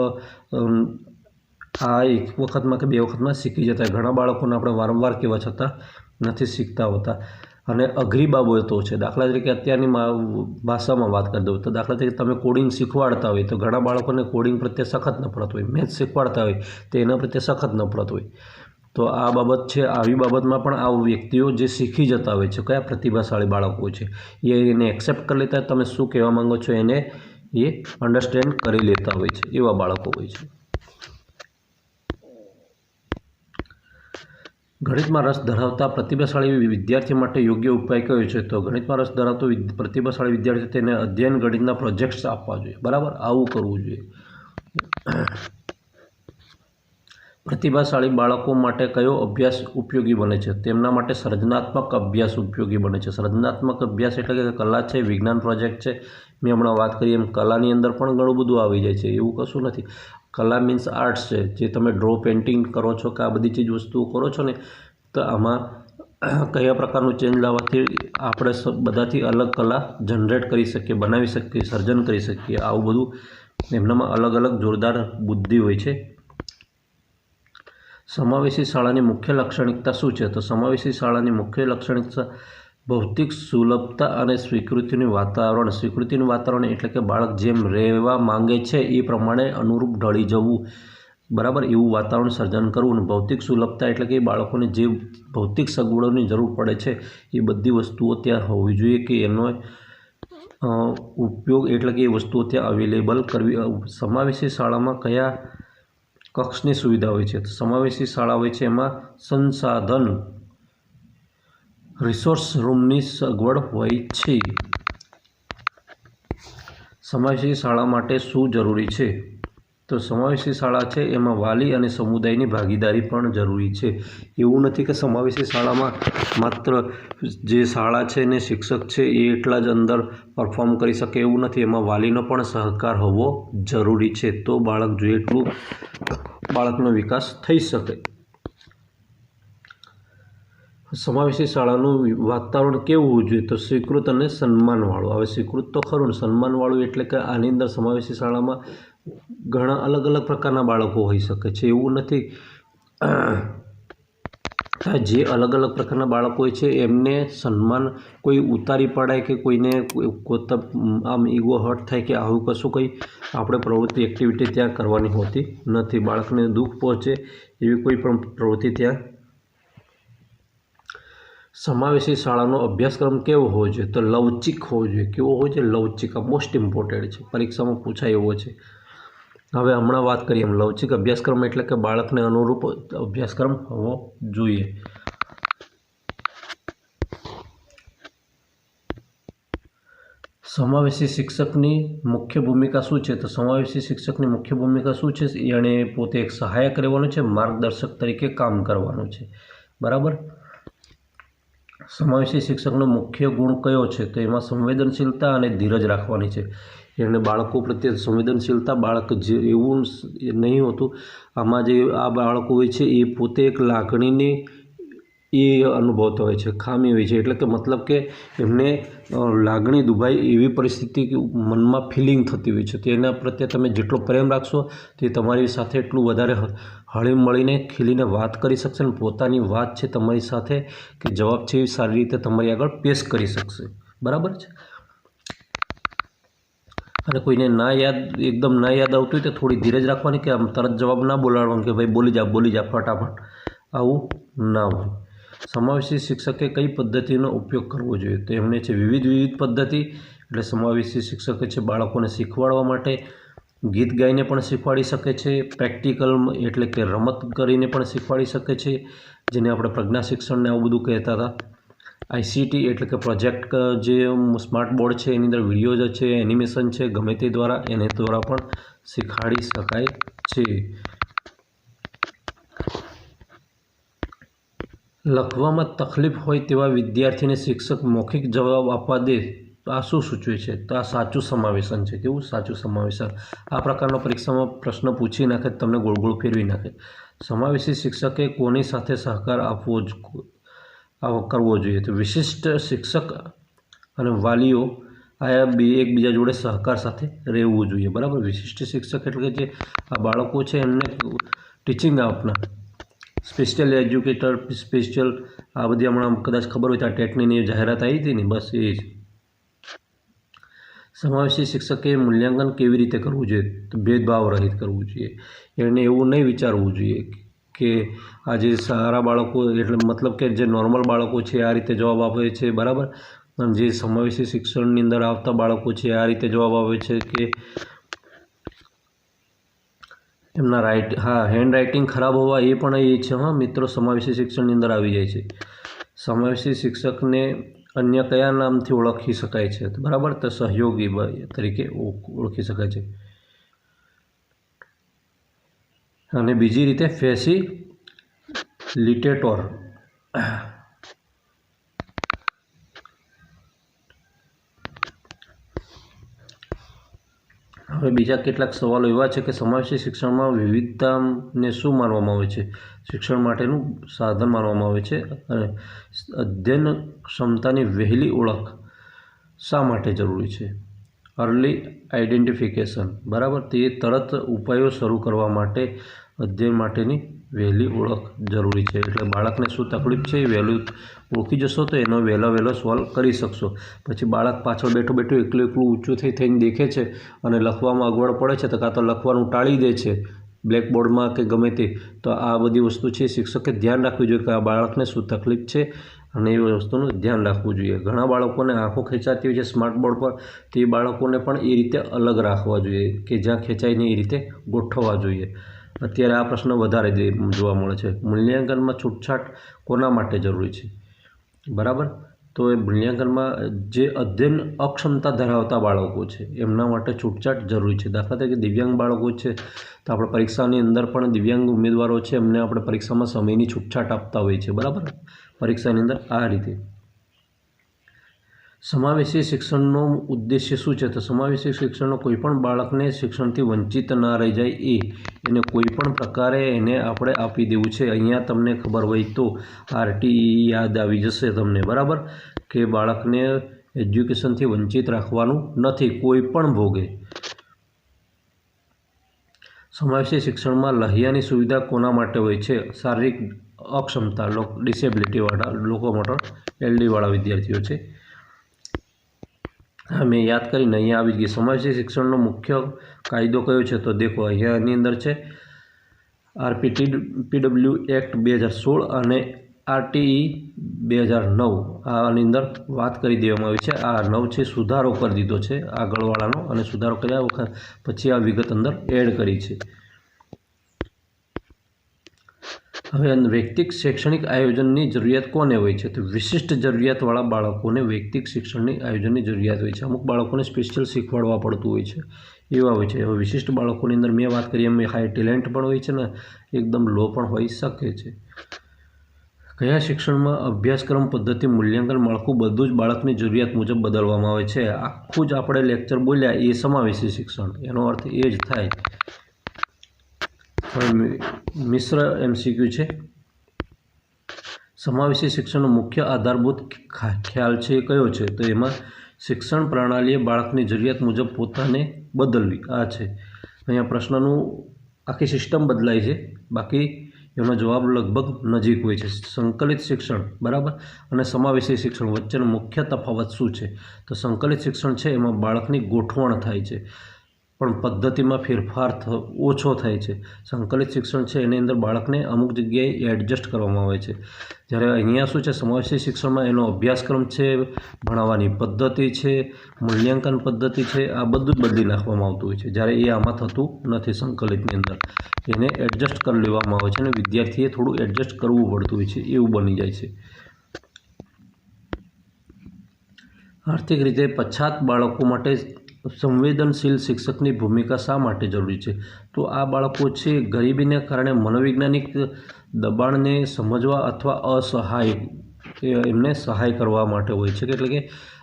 આ 1 વખતમાં કે 2 વખતમાં શીખી જતા. ઘણા બાળકોને આપણે વારંવાર કહેવા છતાં નથી શીખતા હોતા. અને અઘરી બાબતો છે, દાખલા તરીકે અત્યારની ભાષામાં વાત કરી દઉં તો દાખલા તરીકે તમે કોડિંગ શીખવાડતા હોય તો ઘણા બાળકોને કોડિંગ પ્રત્યે સખત નફરત હોય, મેથ્સ શીખવાડતા હોય તો એના પ્રત્યે સખત નફરત હોય. તો આ બાબત છે, આવી બાબતમાં પણ આ વ્યક્તિઓ જે શીખી જતા હોય છે, કયા પ્રતિભાશાળી બાળકો છે એને એક્સેપ્ટ કરી લેતા, તમે શું કહેવા માંગો છો એને એ અન્ડરસ્ટેન્ડ કરી લેતા હોય છે, એવા બાળકો હોય છે. ગણિતમાં રસ ધરાવતા પ્રતિભાશાળી વિદ્યાર્થી માટે યોગ્ય ઉપાય કયો છે? તો ગણિતમાં રસ ધરાવતો પ્રતિભાશાળી વિદ્યાર્થી તેને અધ્યયન ગણિતના પ્રોજેક્ટ્સ આપવા જોઈએ, બરાબર, આવું કરવું જોઈએ. પ્રતિભાશાળી બાળકો માટે કયો અભ્યાસ ઉપયોગી બને છે? તેમના માટે સર્જનાત્મક અભ્યાસ ઉપયોગી બને છે. સર્જનાત્મક અભ્યાસ એટલે કે કલા છે, વિજ્ઞાન પ્રોજેક્ટ છે, મેં હમણાં વાત કરી એમ કલાની અંદર પણ ઘણું બધું આવી જાય છે, એવું કશું નથી. કલા મીન્સ આર્ટ્સ છે, જે તમે ડ્રો પેઇન્ટિંગ કરો છો કે આ બધી ચીજ વસ્તુઓ કરો છો ને, તો આમાં કયા પ્રકારનું ચેન્જ લાવવાથી આપણે બધાથી અલગ કલા જનરેટ કરી શકીએ, બનાવી શકીએ, સર્જન કરી શકીએ, આવું બધું એમનામાં અલગ અલગ જોરદાર બુદ્ધિ હોય છે. સમાવેશી શાળાની મુખ્ય લાક્ષણિકતા શું છે? તો સમાવેશી શાળાની મુખ્ય લાક્ષણિકતા ભૌતિક સુલભતા અને સ્વીકૃતિનું વાતાવરણ એટલે કે બાળક જેમ રહેવા માંગે છે એ પ્રમાણે અનુરૂપ ઢળી જવું, બરાબર, એવું વાતાવરણ સર્જન કરવું. અને ભૌતિક સુલભતા એટલે કે બાળકોને જે ભૌતિક સગવડોની જરૂર પડે છે એ બધી વસ્તુઓ ત્યાં હોવી જોઈએ, કે એનો ઉપયોગ એટલે કે એ વસ્તુઓ ત્યાં અવેલેબલ કરવી. સમાવેશી શાળામાં કયા કક્ષની સુવિધા હોય છે? તો સમાવેશી શાળા હોય છે એમાં સંસાધન રિસોર્સ રૂમની સગવડ હોય છે. સમાવેશી શાળા માટે શું જરૂરી છે? તો સમાવેશી શાળા છે એમાં વાલી અને સમુદાયની ભાગીદારી પણ જરૂરી છે. એવું નથી કે સમાવેશી શાળામાં માત્ર જે શાળા છે ને શિક્ષક છે એ એટલા જ અંદર પરફોર્મ કરી શકે, એવું નથી. એમાં વાલીનો પણ સહકાર હોવો જરૂરી છે, તો બાળક જોઈએ એટલું બાળકનો વિકાસ થઈ શકે. સમાવેશી શાળાનું વાતાવરણ કેવું હોવું જોઈએ? તો સ્વીકૃત અને સન્માનવાળું. હવે સ્વીકૃત તો ખરું ને, સન્માનવાળું એટલે કે આની અંદર સમાવેશી શાળામાં ઘણા અલગ અલગ પ્રકારના બાળકો હોઈ શકે છે. એવું નથી, જે અલગ અલગ પ્રકારના બાળકો હોય છે એમને સન્માન કોઈ ઉતારી પડાય કે કોઈને આમ ઈગો હર્ટ થાય કે આવું કશું કંઈ આપણે પ્રવૃત્તિ એક્ટિવિટી ત્યાં કરવાની હોતી નથી. બાળકને દુઃખ પહોંચે એવી કોઈ પણ પ્રવૃત્તિ ત્યાં. સમાવેશી શાળાનો અભ્યાસક્રમ કેવો હોવો જોઈએ? તો લવચિક હોવો જોઈએ. કેવો હોવો જોઈએ? લવચિક. આ મોસ્ટ ઇમ્પોર્ટન્ટ છે, પરીક્ષામાં પૂછાય એવો છે. હવે હમણાં વાત કરીએ એમ લવચિક અભ્યાસક્રમ એટલે કે બાળકને અનુરૂપ અભ્યાસક્રમ હોવો જોઈએ. સમાવેશી શિક્ષકની મુખ્ય ભૂમિકા શું છે? તો સમાવેશી શિક્ષકની મુખ્ય ભૂમિકા શું છે? એણે પોતે એક સહાયક રહેવાનું છે, માર્ગદર્શક તરીકે કામ કરવાનું છે, બરાબર. સમાવેશી શિક્ષકનો મુખ્ય ગુણ કયો છે? તો એમાં સંવેદનશીલતા અને ધીરજ રાખવાની છે. એને બાળકો પ્રત્યે સંવેદનશીલતા, બાળક જે એવું નહીં હોતું. આમાં જે આ બાળકો હોય છે એ પોતે એક લાગણીની એ અનુભવતા હોય છે, ખામી હોય છે. એટલે કે મતલબ કે એમને લાગણી દુભાય એવી પરિસ્થિતિ મનમાં ફિલિંગ થતી હોય છે. તો એના પ્રત્યે તમે જેટલો પ્રેમ રાખશો તે તમારી સાથે એટલું વધારે હળી મળીને ખીલીને વાત કરી શકશે, અને પોતાની વાત છે તમારી સાથે કે જવાબ છે એ સારી રીતે તમારી આગળ પેશ કરી શકશે, બરાબર છે. અને કોઈને એકદમ ના યાદ આવતું હોય તો થોડી ધીરજ રાખવાની, કે આમ તરત જવાબ ના બોલાવવાનો કે ભાઈ બોલી જા ફટાફટ, આવું ના હોય. સમાવેશી શિક્ષકે કઈ પદ્ધતિનો ઉપયોગ કરવો જોઈએ? તો એમને છે વિવિધ પદ્ધતિ. એટલે સમાવેશી શિક્ષકે છે બાળકોને શીખવાડવા માટે ગીત ગાઈને પણ શીખવાડી શકે છે, પ્રેક્ટિકલ એટલે કે રમત કરીને પણ શીખવાડી શકે છે, જેને આપણે પ્રજ્ઞા શિક્ષણને આવું બધું કહેતા હતા. ICT એટલે કે પ્રોજેક્ટ, જે સ્માર્ટ બોર્ડ છે એની અંદર વિડીયો છે, એનિમેશન છે, ગમે તે દ્વારા એને દ્વારા પણ શીખવાડી શકાય છે. લખવામાં તકલીફ હોય તેવા વિદ્યાર્થીને શિક્ષક મૌખિક જવાબ આપવા દે તો આ શું સૂચવે છે? તો આ સાચું સમાવેશન છે. કેવું? સાચું સમાવેશન. આ પ્રકારનો પરીક્ષામાં પ્રશ્ન પૂછી નાખે, તમને ગોળ ગોળ ફેરવી નાખે. સમાવેશી શિક્ષકે કોની સાથે સહકાર કરવો જોઈએ? તો વિશિષ્ટ શિક્ષક અને વાલીઓ આ એકબીજા જોડે સહકાર સાથે રહેવું જોઈએ, બરાબર. વિશિષ્ટ શિક્ષક એટલે કે જે આ બાળકો છે એમને ટીચિંગ આપનાર, સ્પેશિયલ એજ્યુકેટર, સ્પેશિયલ આ બધી હમણાં કદાચ ખબર હોય તો આ ટેટની જાહેરાત આવી હતી ને, બસ એ જ. સમાવેશી શિક્ષકે મૂલ્યાંકન કેવી રીતે કરવું જોઈએ? તો ભેદભાવ રહિત કરવું જોઈએ. એને એવું નહીં વિચારવું જોઈએ કે આ જે સારા બાળકો એટલે મતલબ કે જે નોર્મલ બાળકો છે આ રીતે જવાબ આપે છે, બરાબર. અને જે સમાવેશી શિક્ષણની અંદર આવતા બાળકો છે આ રીતે જવાબ આપે છે કે એમના હેન્ડ રાઇટિંગ ખરાબ હોવા એ પણ એ છે. હા મિત્રો, સમાવેશી શિક્ષણની અંદર આવી જાય છે. સમાવેશી શિક્ષકને અન્ય કયા નામથી ઓળખી શકાય છે? બરાબર, તો સહયોગી તરીકે ઓળખી શકાય છે. અને બીજી રીતે ફેસિલિટેટર. હવે બીજા કેટલાક સવાલો એવા છે કે સમાવેશી શિક્ષણમાં વિવિધતાને શું માનવામાં આવે છે? શિક્ષણ માટેનું સાધન માનવામાં આવે છે. અને અધ્યયન ક્ષમતાની વહેલી ઓળખ શા માટે જરૂરી છે? અર્લી આઇડેન્ટિફિકેશન, બરાબર. તે તરત ઉપાયો શરૂ કરવા માટે અધ્યયન માટેની વહેલી ઓળખ જરૂરી છે. એટલે બાળકને શું તકલીફ છે એ વહેલું ઓળખી જશો તો એનો વહેલો સોલ્વ કરી શકશો. પછી બાળક પાછળ બેઠું એકલું ઊંચું થઈને દેખે છે અને લખવામાં અગવડ પડે છે તો કાં તો લખવાનું ટાળી દે છે બ્લેકબોર્ડમાં કે ગમે તે. તો આ બધી વસ્તુ છે શિક્ષકે ધ્યાન રાખવી જોઈએ કે આ બાળકને શું તકલીફ છે અને એ વસ્તુનું ધ્યાન રાખવું જોઈએ. ઘણા બાળકોને આંખો ખેંચાતી હોય છે સ્માર્ટ બોર્ડ પર, તે બાળકોને પણ એ રીતે અલગ રાખવા જોઈએ કે જ્યાં ખેંચાય નહીં એ રીતે ગોઠવવા જોઈએ. અત્યારે આ પ્રશ્ન વધારે જોવા મળે છે. મૂલ્યાંકનમાં છૂટછાટ કોના માટે જરૂરી છે? બરાબર. તો એ મૂલ્યાંકનમાં જે અધ્યયન અક્ષમતા ધરાવતા બાળકો છે એમના માટે છૂટછાટ જરૂરી છે. દાખલા તરીકે દિવ્યાંગ બાળકો છે તો આપણે પરીક્ષાની અંદર પણ દિવ્યાંગ ઉમેદવારો છે એમને આપણે પરીક્ષામાં સમયની છૂટછાટ આપતા હોઈએ છીએ. બરાબર. પરીક્ષાની અંદર આ રીતે. સમાવેશી શિક્ષણનો ઉદ્દેશ્ય શું છે? તો સમાવેશી શિક્ષણનો કોઈપણ બાળકને શિક્ષણથી વંચિત ના રહી જાય એને કોઈપણ પ્રકારે એને આપણે આપી દેવું છે. અહીંયા તમને ખબર હોય તો RTE યાદ આવી જશે તમને. બરાબર. કે બાળકને એજ્યુકેશનથી વંચિત રાખવાનું નથી કોઈ પણ ભોગે. સમાવેશી શિક્ષણમાં લહિયાની સુવિધા કોના માટે હોય છે? શારીરિક અક્ષમતા ડિસેબિલિટીવાળા લોકો માટે, LD વાળા વિદ્યાર્થીઓ છે. હા, મેં યાદ કરીને અહીંયા આવી ગઈ. સમાવેશી શિક્ષણનો મુખ્ય કાયદો કયો છે? તો દેખો અહીંયા એની અંદર છે RPW એક્ટ 2016 અને RTE 2009. આની અંદર વાત કરી દેવામાં આવી છે. આ 9 છે સુધારો કરી દીધો છે આગળવાળાનો, અને સુધારો કર્યા વખત પછી આ વિગત અંદર એડ કરી છે. હવે વૈયક્તિક શૈક્ષણિક આયોજનની જરૂરિયાત કોને હોય છે? તો વિશિષ્ટ જરૂરિયાતવાળા બાળકોને વૈયક્તિક શિક્ષણની આયોજનની જરૂરિયાત હોય છે. અમુક બાળકોને સ્પેશિયલ શીખવાડવા પડતું હોય છે, એવા હોય છે. હવે વિશિષ્ટ બાળકોની અંદર મેં વાત કરી એમ હાઈ ટેલેન્ટ પણ હોય છે ને એકદમ લો પણ હોઈ શકે છે. કયા શિક્ષણમાં અભ્યાસક્રમ, પદ્ધતિ, મૂલ્યાંકન માળખું બધું જ બાળકની જરૂરિયાત મુજબ બદલવામાં આવે છે? આખું જ આપણે લેક્ચર બોલ્યા એ સમાવેશી શિક્ષણ, એનો અર્થ એ જ થાય. મિશ્ર MCQ છે. સમાવેશી શિક્ષણનો મુખ્ય આધારભૂત ખ્યાલ છે એ કયો છે? તો એમાં શિક્ષણ પ્રણાલીએ બાળકની જરૂરિયાત મુજબ પોતાને બદલવી, આ છે. અહીંયા પ્રશ્નનું આખી સિસ્ટમ બદલાય છે, બાકી એનો જવાબ લગભગ નજીક હોય છે. સંકલિત શિક્ષણ, બરાબર, અને સમાવેશી શિક્ષણ વચ્ચેનો મુખ્ય તફાવત શું છે? તો સંકલિત શિક્ષણ છે એમાં બાળકની ગોઠવણ થાય છે પણ પદ્ધતિમાં ફેરફાર ઓછો થાય છે. સંકલિત શિક્ષણ છે એની અંદર બાળકને અમુક જગ્યાએ એડજસ્ટ કરવામાં આવે છે. જ્યારે અહીંયા શું છે સમાવેશી શિક્ષણમાં એનો અભ્યાસક્રમ છે, ભણાવવાની પદ્ધતિ છે, મૂલ્યાંકન પદ્ધતિ છે, આ બધું જ બદલી નાખવામાં આવતું હોય છે. જ્યારે એ આમાં થતું નથી. સંકલિતની અંદર એને એડજસ્ટ કરી લેવામાં આવે છે અને વિદ્યાર્થીએ થોડું એડજસ્ટ કરવું પડતું હોય છે, એવું બની જાય છે. આર્થિક રીતે પછાત બાળકો માટે સંવેદનશીલ શિક્ષકની ભૂમિકા શા માટે જરૂરી છે? તો આ બાળકો છે ગરીબીને કારણે મનોવૈજ્ઞાનિક દબાણને સમજવા અથવા અસહાય એમને સહાય કરવા માટે હોય છે. એટલે કે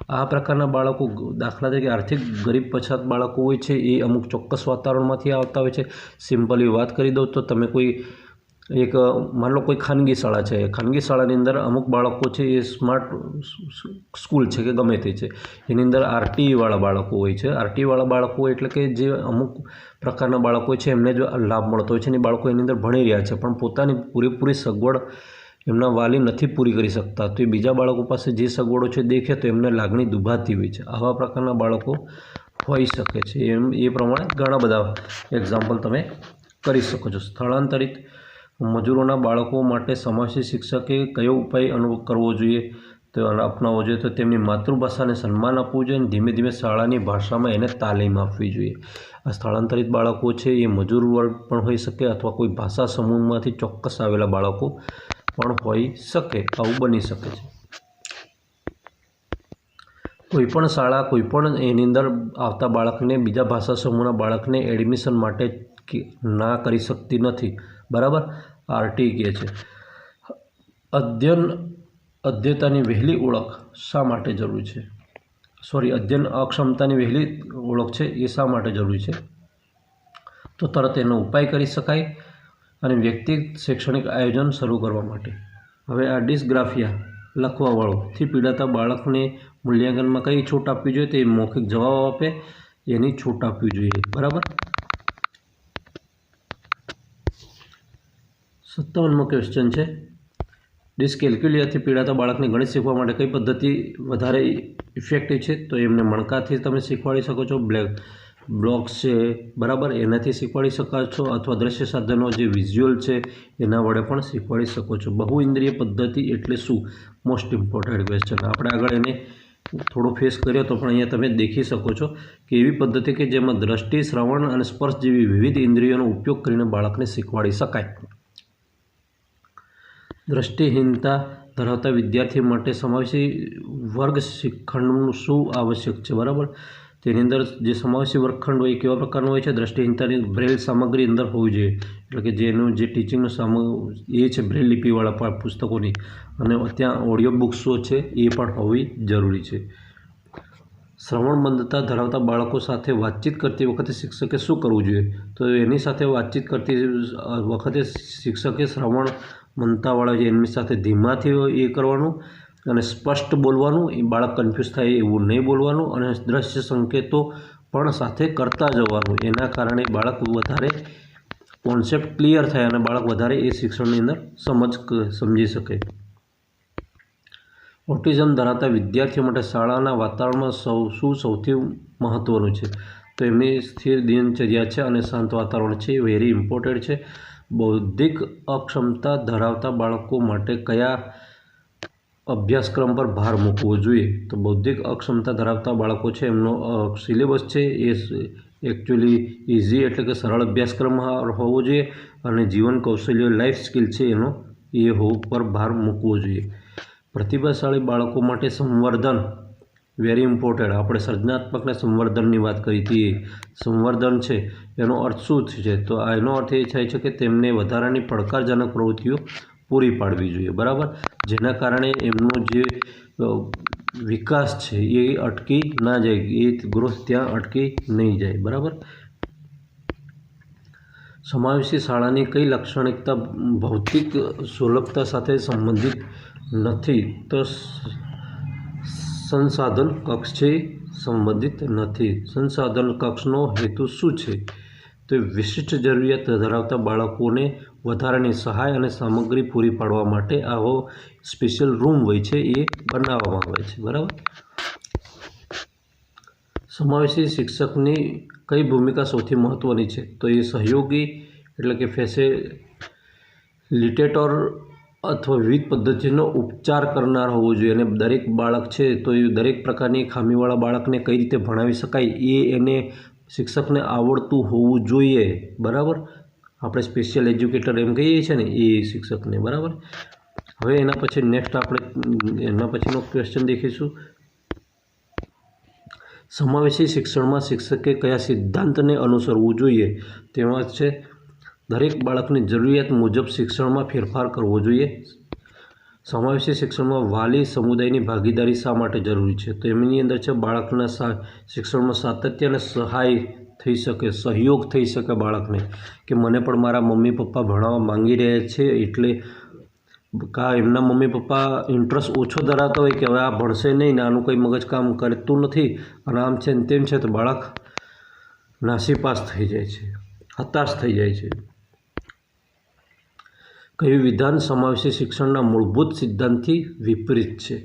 આ પ્રકારના બાળકો, દાખલા તરીકે આર્થિક ગરીબ પછાત બાળકો હોય છે એ અમુક ચોક્કસ વાતાવરણમાંથી આવતા હોય છે. સિમ્પલી વાત કરી દઉં તો તમે કોઈ એક માન લો કોઈ ખાનગી શાળા છે, ખાનગી શાળાની અંદર અમુક બાળકો છે એ સ્માર્ટ સ્કૂલ છે કે ગમે તે છે, એની અંદર RTE વાળા બાળકો હોય છે. RTE વાળા બાળકો એટલે કે જે અમુક પ્રકારના બાળકો છે એમને જો લાભ મળતો હોય છે અને બાળકો એની અંદર ભણી રહ્યા છે પણ પોતાની પૂરેપૂરી સગવડ એમના વાલી નથી પૂરી કરી શકતા, તો એ બીજા બાળકો પાસે જે સગવડો છે દેખે તો એમને લાગણી દુભાતી હોય છે. આવા પ્રકારના બાળકો હોઈ શકે છે. એ પ્રમાણે ઘણા બધા એક્ઝામ્પલ તમે કરી શકો છો. સ્થળાંતરિત મજૂરોના બાળકો માટે સમાવેશી શિક્ષકે કયો ઉપાય કરવો જોઈએ? તો અપનાવવો જોઈએ? તો તેમની માતૃભાષાને સન્માન આપવું જોઈએ અને ધીમે ધીમે શાળાની ભાષામાં એને તાલીમ આપવી જોઈએ. આ સ્થળાંતરિત બાળકો છે એ મજૂર વર્ગ પણ હોઈ શકે અથવા કોઈ ભાષા સમૂહમાંથી ચોક્કસ આવેલા બાળકો પણ હોઈ શકે. આવું બની શકે છે. કોઈપણ શાળા કોઈપણ એની અંદર આવતા બાળકને, બીજા ભાષા સમૂહના બાળકને એડમિશન માટે ના કરી શકતી નથી. બરાબર. RTE કહે છે. અધ્યયતાની વહેલી ઓળખ શા માટે જરૂરી છે? અધ્યયન અક્ષમતાની વહેલી ઓળખ છે એ શા માટે જરૂરી છે? તો તરત એનો ઉપાય કરી શકાય અને વ્યક્તિગત શૈક્ષણિક આયોજન શરૂ કરવા માટે. હવે આ ડિસ્ગ્રાફિયા લખવાવાળોથી પીડાતા બાળકને મૂલ્યાંકનમાં કઈ છૂટ આપવી જોઈએ? તે મૌખિક જવાબ આપે એની છૂટ આપવી જોઈએ. બરાબર. 57મો ક્વેશ્ચન છે, ડિસ્કેલ્ક્યુલિયાથી પીડાતા બાળકને ગણિત શીખવા માટે કઈ પદ્ધતિ વધારે ઇફેક્ટિવ છે? તો એમને મણકાથી તમે શીખવાડી શકો છો, બ્લોક્સ છે, બરાબર, એનાથી શીખવાડી શકો છો, અથવા દ્રશ્ય સાધનો જે વિઝ્યુઅલ છે એના વડે પણ શીખવાડી શકો છો. બહુઇન્દ્રિય પદ્ધતિ એટલે શું? Most important question. આપણે આગળ એને થોડો ફેસ કર્યો તો પણ અહીંયા તમે દેખી શકો છો કે એવી પદ્ધતિ કે જેમાં દ્રષ્ટિ, શ્રવણ અને સ્પર્શ જેવી વિવિધ ઇન્દ્રિયોનો ઉપયોગ કરીને બાળકને શીખવાડી શકાય. દ્રષ્ટિહીનતા ધરાવતા વિદ્યાર્થી માટે સમાવેશી વર્ગ શિક્ષણનું શું આવશ્યક છે? બરાબર. તેની અંદર જે સમાવેશી વર્ગખંડ હોય કેવા પ્રકારનો હોય છે? દ્રષ્ટિહીનતાની બ્રેલ સામગ્રી અંદર હોવી જોઈએ, એટલે કે જેનું જે ટીચિંગનું એ છે બ્રેલ લિપિવાળા પુસ્તકોની, અને ત્યાં ઓડિયો બુક્સો છે એ પણ હોવી જરૂરી છે. શ્રવણ મંદતા ધરાવતા બાળકો સાથે વાતચીત કરતી વખતે શિક્ષકે શું કરવું જોઈએ? તો એની સાથે વાતચીત કરતી વખતે શિક્ષકે શ્રવણ મંદતાવાળા જે એમની સાથે ધીમાથી એ કરવાનું અને સ્પષ્ટ બોલવાનું, એ બાળક કન્ફ્યુઝ થાય એવું નહીં બોલવાનું, અને દ્રશ્ય સંકેતો પણ સાથે કરતા જવાનું. એના કારણે બાળક વધારે કોન્સેપ્ટ ક્લિયર થાય અને બાળક વધારે એ શિક્ષણની અંદર સમજી શકે. ઓટિઝમ ધરાવતા વિદ્યાર્થીઓ માટે શાળાના વાતાવરણમાં શું સૌથી મહત્ત્વનું છે? તો એમની સ્થિર દિનચર્યા છે અને શાંત વાતાવરણ છે, એ વેરી ઇમ્પોર્ટન્ટ છે. બૌદ્ધિક અક્ષમતા ધરાવતા બાળકો માટે કયા અભ્યાસક્રમ પર ભાર મૂકવો જોઈએ? તો બૌદ્ધિક અક્ષમતા ધરાવતા બાળકો છે એમનો સિલેબસ છે એ એકચ્યુઅલી ઇઝી એટલે કે સરળ અભ્યાસક્રમ હોવો જોઈએ, અને જીવન કૌશલ્ય લાઈફ સ્કિલ છે એનો પર ભાર મૂકવો જોઈએ. પ્રતિભાશાળી બાળકો માટે સંવર્ધન વેરી ઇમ્પોર્ટન્ટ. આપણે સર્જનાત્મકના સંવર્ધનની વાત કરી હતી. સંવર્ધન છે એનો અર્થ શું છે? તો એનો અર્થ એ થાય છે કે તેમને વધારાની પડકારજનક પ્રવૃત્તિઓ પૂરી પાડવી જોઈએ. બરાબર. જેના કારણે એમનો જે વિકાસ છે એ અટકી ના જાય, એ ગ્રોથ ત્યાં અટકી નહીં જાય. બરાબર. સમાવેશી શાળાની કઈ લાક્ષણિકતા ભૌતિક સુલભતા સાથે સંબંધિત નથી? તો સંસાધન કક્ષ છે સંબંધિત નથી. સંસાધન કક્ષનો હેતુ શું છે? તો વિશિષ્ટ જરૂરિયાત ધરાવતા બાળકોને વધારાની સહાય અને સામગ્રી પૂરી પાડવા માટે આવો સ્પેશિયલ રૂમ હોય છે એ બનાવવામાં આવે છે. બરાબર. સમાવેશી શિક્ષકની કઈ ભૂમિકા સૌથી મહત્ત્વની છે? તો એ સહયોગી એટલે કે ફેસિલિટેટર અથવા વિવિધ પદ્ધતિનો ઉપચાર કરનાર હોવો જોઈએ. અને દરેક બાળક છે તો એ દરેક પ્રકારની ખામીવાળા બાળકને કઈ રીતે ભણાવી શકાય એ એને શિક્ષકને આવડતું હોવું જોઈએ. બરાબર. આપણે સ્પેશિયલ એજ્યુકેટર એમ કહીએ છીએ ને એ શિક્ષકને. બરાબર. હવે એના પછી નેક્સ્ટ આપણે એના પછીનો ક્વેશ્ચન દેખીશું. સમાવેશી શિક્ષણમાં શિક્ષકે કયા સિદ્ધાંતને અનુસરવું જોઈએ? તેમાં છે દરેક બાળકની જરૂરિયાત મુજબ શિક્ષણમાં ફેરફાર કરવો જોઈએ. સમાવેશી શિક્ષણમાં વાલી સમુદાયની ભાગીદારી શા માટે જરૂરી છે? તો એમની અંદર છે બાળકના શિક્ષણમાં સાતત્ય અને સહાય થઈ શકે, સહયોગ થઈ શકે બાળકને, કે મને પણ મારા મમ્મી પપ્પા ભણાવવા માંગી રહ્યા છે, એટલે એમના મમ્મી પપ્પા ઇન્ટરેસ્ટ ઓછો ધરાવતા હોય કે હવે આ ભણશે નહીં ને આનું કંઈ મગજ કામ કરતું નથી અને આમ છે ને તેમ છે, તો બાળક નાસીપાસ થઈ જાય છે, હતાશ થઈ જાય છે. કયું વિધાન સમાવેશી શિક્ષણના મૂળભૂત સિદ્ધાંતથી વિપરીત છે?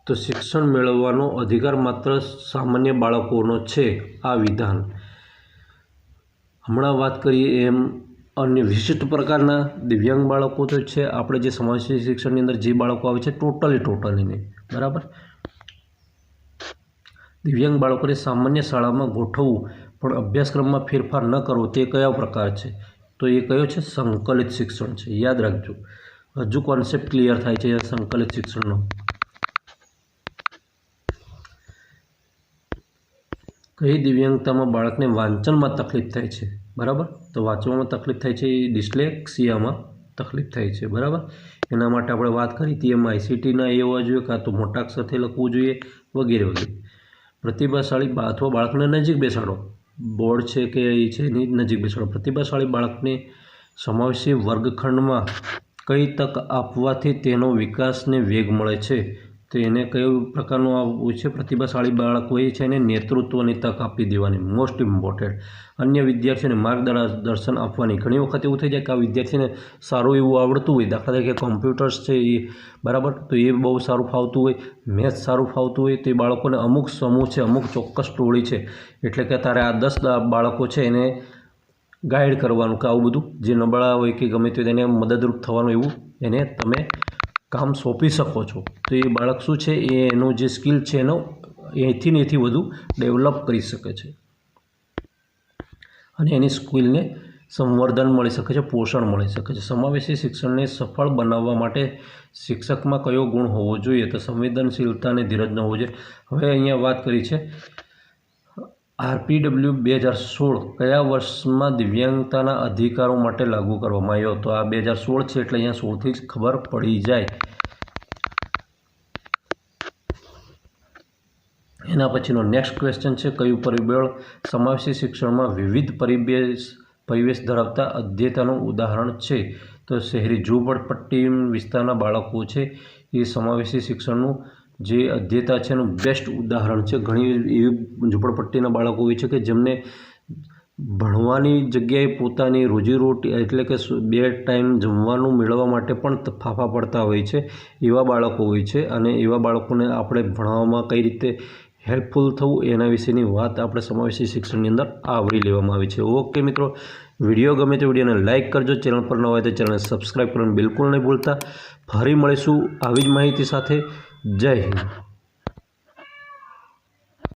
તો શિક્ષણ મેળવવાનો અધિકાર માત્ર સામાન્ય બાળકોનો છે. આ વિધાન હમણાં વાત કરીએ એમ અન્ય વિશિષ્ટ પ્રકારના દિવ્યાંગ બાળકો તો છે, આપણે જે સમાવેશી શિક્ષણની અંદર જે બાળકો આવે છે ટોટલી નહીં. બરાબર. દિવ્યાંગ બાળકોને સામાન્ય શાળામાં ગોઠવવું પણ અભ્યાસક્રમમાં ફેરફાર ન કરવો તે કયા પ્રકાર છે? તો એ કયો છે? સંકલિત શિક્ષણ છે. યાદ રાખજો, હજુ કોન્સેપ્ટ ક્લિયર થાય છે સંકલિત શિક્ષણનો. કઈ દિવ્યાંગતામાં બાળકને વાંચનમાં તકલીફ થાય છે? બરાબર. તો વાંચવામાં તકલીફ થાય છે એ ડિસ્લેક્સિયામાં તકલીફ થાય છે. બરાબર. એના માટે આપણે વાત કરી હતી એમ આઈસીટીના એ હોવા જોઈએ, કાં તો મોટા અક્ષરથી લખવું જોઈએ, વગેરે વગેરે. પ્રતિભાશાળી અથવા બાળકને નજીક બેસાડો, બોર્ડ છે કે એ છે એની નજીક બેસાડો. પ્રતિભાશાળી બાળકને સમાવેશી વર્ગખંડમાં કઈ તક આપવાથી તેનો વિકાસને વેગ મળે છે? તો એને કયો પ્રકારનું આવવું છે? પ્રતિભાશાળી બાળક હોય છે એને નેતૃત્વની તક આપી દેવાની, મોસ્ટ ઇમ્પોર્ટન્ટ. અન્ય વિદ્યાર્થીઓને માર્ગદર્શન આપવાની. ઘણી વખત એવું થઈ જાય કે આ વિદ્યાર્થીને સારું એવું આવડતું હોય, દાખલા તરીકે કોમ્પ્યુટર્સ છે એ બરાબર, તો એ બહુ સારું ફાવતું હોય, મેથ્સ સારું ફાવતું હોય, તો એ બાળકોને અમુક સમૂહ છે, અમુક ચોક્કસ ટોળી છે, એટલે કે તારે આ 10 બાળકો છે એને ગાઈડ કરવાનું કે આવું બધું જે નબળા હોય કે ગમે તે તેને મદદરૂપ થવાનું એવું એને તમે કામ સોંપી શકો છો. તો એ બાળક શું છે એ એનું જે સ્કિલ છે એનો એથી વધુ ડેવલપ કરી શકે છે અને એની સ્કિલને સંવર્ધન મળી શકે છે, પોષણ મળી શકે છે. સમાવેશી શિક્ષણને સફળ બનાવવા માટે શિક્ષકમાં કયો ગુણ હોવો જોઈએ? તો સંવેદનશીલતા અને ધીરજનો હોવો જોઈએ. હવે અહીંયા વાત કરી છે RPW 2016 કયા વર્ષમાં દિવ્યાંગતાના અધિકારો માટે લાગુ કરવામાં આવ્યો? તો આ 2016 છે એટલે અહીંયા 16થી જ ખબર પડી જાય. એના પછીનો નેક્સ્ટ ક્વેશ્ચન છે કયું પરિબળ સમાવેશી શિક્ષણમાં વિવિધ પરિવેશ ધરાવતા અધ્યયતાનું ઉદાહરણ છે? તો શહેરી ઝૂંપડપટ્ટી વિસ્તારના બાળકો છે એ સમાવેશી શિક્ષણનું જે અધ્યયતા છે એનું બેસ્ટ ઉદાહરણ છે. ઘણી એવી ઝૂંપડપટ્ટીના બાળકો હોય છે કે જેમને ભણવાની જગ્યાએ પોતાની રોજીરોટી એટલે કે 2 ટાઈમ જમવાનું મેળવવા માટે પણ ફાફા પડતા હોય છે, એવા બાળકો હોય છે. અને એવા બાળકોને આપણે ભણવામાં કઈ રીતે હેલ્પફુલ થવું એના વિશેની વાત આપણે સમાવેશી શિક્ષણની અંદર આવરી લેવામાં આવી છે. ઓકે મિત્રો, વિડીયો ગમે તો વિડીયોને લાઇક કરજો, ચેનલ પર ન હોય તો ચેનલને સબસ્ક્રાઈબ કરવાનું બિલકુલ નહીં ભૂલતા. ફરી મળીશું આવી જ માહિતી સાથે. જય હિન્દ.